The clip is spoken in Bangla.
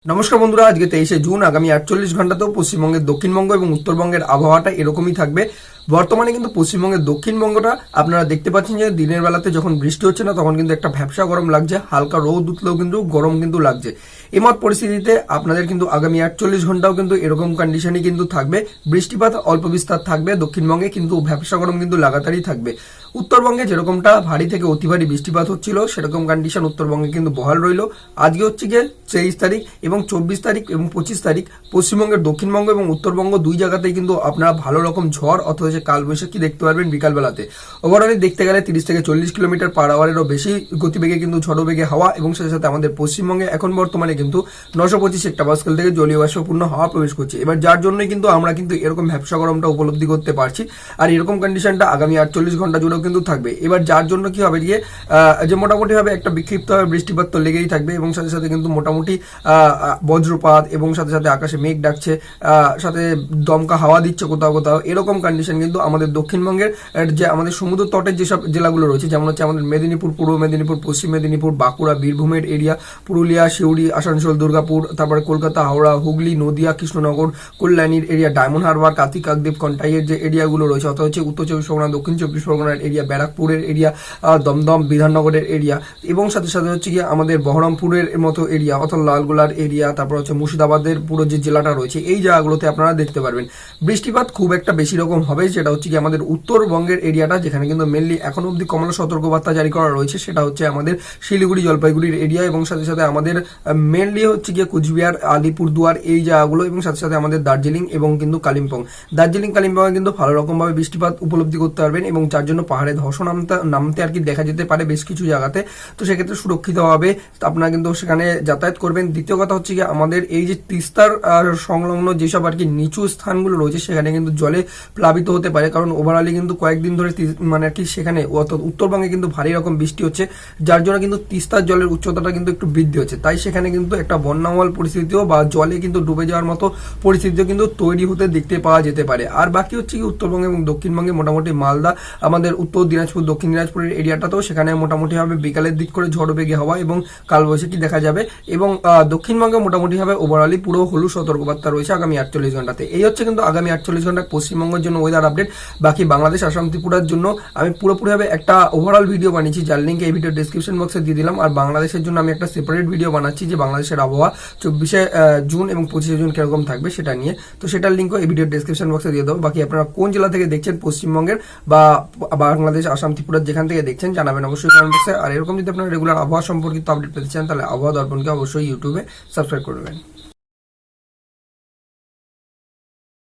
নমস্কার বন্ধুরা, আজকে 23শে জুন। আগামী 48 ঘন্টাতেও পশ্চিমবঙ্গের দক্ষিণবঙ্গ এবং উত্তরবঙ্গের আবহাওয়াটা এরকমই থাকবে। বর্তমানে কিন্তু পশ্চিমবঙ্গের দক্ষিণবঙ্গটা আপনারা দেখতে পাচ্ছেন যে দিনের বেলাতে যখন বৃষ্টি হচ্ছে না তখন কিন্তু একটা ভ্যাপসা গরম লাগছে, হালকা রোদ উঠলেও কিন্তু গরম কিন্তু লাগছে। এমত পরিস্থিতিতে আপনাদের কিন্তু আগামী 48 ঘন্টাও কিন্তু এরকম কন্ডিশনই কিন্তু থাকবে। বৃষ্টিপাত অল্প বিস্তার থাকবে দক্ষিণবঙ্গে, কিন্তু ভ্যাপসা গরম কিন্তু লাগাতারই থাকবে। উত্তরবঙ্গে যেরকমটা ভারী থেকে অতি ভারী বৃষ্টিপাত হচ্ছিল সেরকম কন্ডিশন উত্তরবঙ্গে কিন্তু বহাল রইল। আজকে হচ্ছে গিয়ে 23 তারিখ এবং 24 তারিখ এবং 25 তারিখ পশ্চিমবঙ্গের দক্ষিণবঙ্গ এবং উত্তরবঙ্গ দুই জায়গাতেই কিন্তু আপনারা ভালো রকম ঝড় অথবা কালবৈশাখী দেখতে পারবেন বিকালবেলাতে। ওভারঅলি দেখতে গেলে 30 থেকে 40 কিলোমিটার পার আওয়ারেরও বেশি গতিবেগে কিন্তু ঝড়ো বেগে হাওয়া, এবং সাথে সাথে আমাদের পশ্চিমবঙ্গে এখন বর্তমানে কিন্তু 925 হেক্টোপাস্কেল থেকে জলীয় বাষ্পপূর্ণ হাওয়া প্রবেশ করছে। এবার যার জন্যই কিন্তু আমরা কিন্তু এরকম ভ্যাপসা গরমটা উপলব্ধি করতে পারছি, আর এরকম কন্ডিশনটা আগামী 48 ঘন্টা জুড়েও কিন্তু থাকবে। এবার যার জন্য কি হবে গিয়ে যে মোটামুটি ভাবে একটা বিক্ষিপ্তভাবে বৃষ্টিপাত তো লেগেই থাকবে, এবং সাথে সাথে কিন্তু মোটামুটি বজ্রপাত এবং সাথে সাথে আকাশে মেঘ ডাকছে, সাথে দমকা হাওয়া দিচ্ছে কোথাও কোথাও। এরকম কন্ডিশন কিন্তু আমাদের দক্ষিণবঙ্গের যে আমাদের সমুদ্র তটের যেসব জেলাগুলো রয়েছে, যেমন হচ্ছে আমাদের মেদিনীপুর, পূর্ব মেদিনীপুর, পশ্চিম মেদিনীপুর, বাঁকুড়া, বীরভূমের এরিয়া, পুরুলিয়া, সিউড়ি, আসানসোল, দুর্গাপুর, তারপরে কলকাতা, হাওড়া, হুগলি, নদিয়া, কৃষ্ণনগর, কল্যাণীর এরিয়া, ডায়মন্ড হারবার, কার্তিক, কাকদ্বীপ, কন্টাইয়ের যে এরিয়াগুলো রয়েছে, অথবা হচ্ছে উত্তর চব্বিশ পরগনা, দক্ষিণ চব্বিশ পরগনার এরিয়া, ব্যারাকপুরের এরিয়া, দমদম, বিধাননগরের এরিয়া, এবং সাথে সাথে হচ্ছে গিয়ে আমাদের বহরমপুরের মতো এরিয়া অথবা লালগোলার এরিয়া, তারপর হচ্ছে মুর্শিদাবাদের পুরো যে জেলাটা রয়েছে, এই জায়গাগুলোতে আপনারা দেখতে পারবেন বৃষ্টিপাত খুব একটা বেশি রকম হবে। যেটা হচ্ছে কি আমাদের উত্তরবঙ্গের এরিয়াটা, যেখানে কিন্তু মেনলি এখন অব্দি কমলা সতর্কবার্তা জারি করা রয়েছে, সেটা হচ্ছে আমাদের শিলিগুড়ি, জলপাইগুড়ির এরিয়া, এবং সাথে সাথে আমাদের মেনলি হচ্ছে গিয়ে কুচবিহার, আলিপুরদুয়ার এই জায়গাগুলো, এবং সাথে সাথে আমাদের দার্জিলিং এবং কিন্তু কালিম্পং। দার্জিলিং কালিম্পংয়ে কিন্তু ভালো রকম ভাবে বৃষ্টিপাত উপলব্ধি করতে পারবেন, এবং যার জন্য পাহাড়ে ধসও নামতে আর কি দেখা যেতে পারে বেশ কিছু জায়গাতে। তো সেক্ষেত্রে সুরক্ষিতভাবে আপনারা কিন্তু সেখানে যাতায়াত করবেন। দ্বিতীয় কথা হচ্ছে কি আমাদের এই যে তিস্তার সংলগ্ন যেসব আর কি নিচু স্থানগুলো রয়েছে সেখানে কিন্তু জলে প্লাবিত হতে পারে, কারণ ওভারঅলি কিন্তু কয়েকদিন ধরে মানে আর কি সেখানে উত্তরবঙ্গে কিন্তু ভারী রকম বৃষ্টি হচ্ছে, যার জন্য কিন্তু তিস্তার জলের উচ্চতাটা কিন্তু একটু বৃদ্ধি হচ্ছে। তাই সেখানে কিন্তু একটা বন্যামল পরিস্থিতিও বা জলে কিন্তু ডুবে যাওয়ার মতো পরিস্থিতিও কিন্তু তৈরি হতে দেখতে পাওয়া যেতে পারে। আর বাকি হচ্ছে কি উত্তরবঙ্গে এবং দক্ষিণবঙ্গে মোটামুটি মালদা, আমাদের উত্তর দিনাজপুর, দক্ষিণ দিনাজপুরের এরিয়াটাতেও সেখানে মোটামুটি ভাবে বিকালের দিক করে ঝড় বেগে হওয়া এবং কালবৈশাখী দেখা যাবে, এবং দক্ষিণবঙ্গে মোটামুটি ভাবে ওভারঅলি পুরো হলুদ সতর্কবার্তা রয়েছে আগামী 48 ঘন্টাতে। এই হচ্ছে কিন্তু আগামী 48 ঘন্টা পশ্চিমবঙ্গের জন্য ওয়েদার আপডেট। বাকি বাংলাদেশ, আসাম, ত্রিপুরার জন্য আমি পুরোপুরিভাবে একটা ওভারঅল ভিডিও বানিয়েছি, যার লিঙ্ক এই ভিডিও ডেসক্রিপশন বক্সে দিয়ে দিলাম। আর বাংলাদেশের জন্য আমি একটা সেপারেট ভিডিও বানাচ্ছি যে বাংলাদেশের আবহাওয়া 24শে জুন এবং 25শে জুন কিরকম থাকবে সেটা নিয়ে। তো সেটার লিঙ্কও এই ভিডিও ডেসক্রিপশন বক্সে দিয়ে দেবো। বাকি আপনারা কোন জেলা থেকে দেখছেন পশ্চিমবঙ্গের বা বাংলাদেশ, আসাম, ত্রিপুরার যেখান থেকে দেখছেন জানাবেন অবশ্যই কমেন্ট বক্সে। আর এরকম যদি আপনারা রেগুলার আবহাওয়া সম্পর্কিত আপডেট পেতে চান তাহলে আবহাওয়া দর্পণকে অবশ্যই ইউটিউবে সাবস্ক্রাইব করবেন।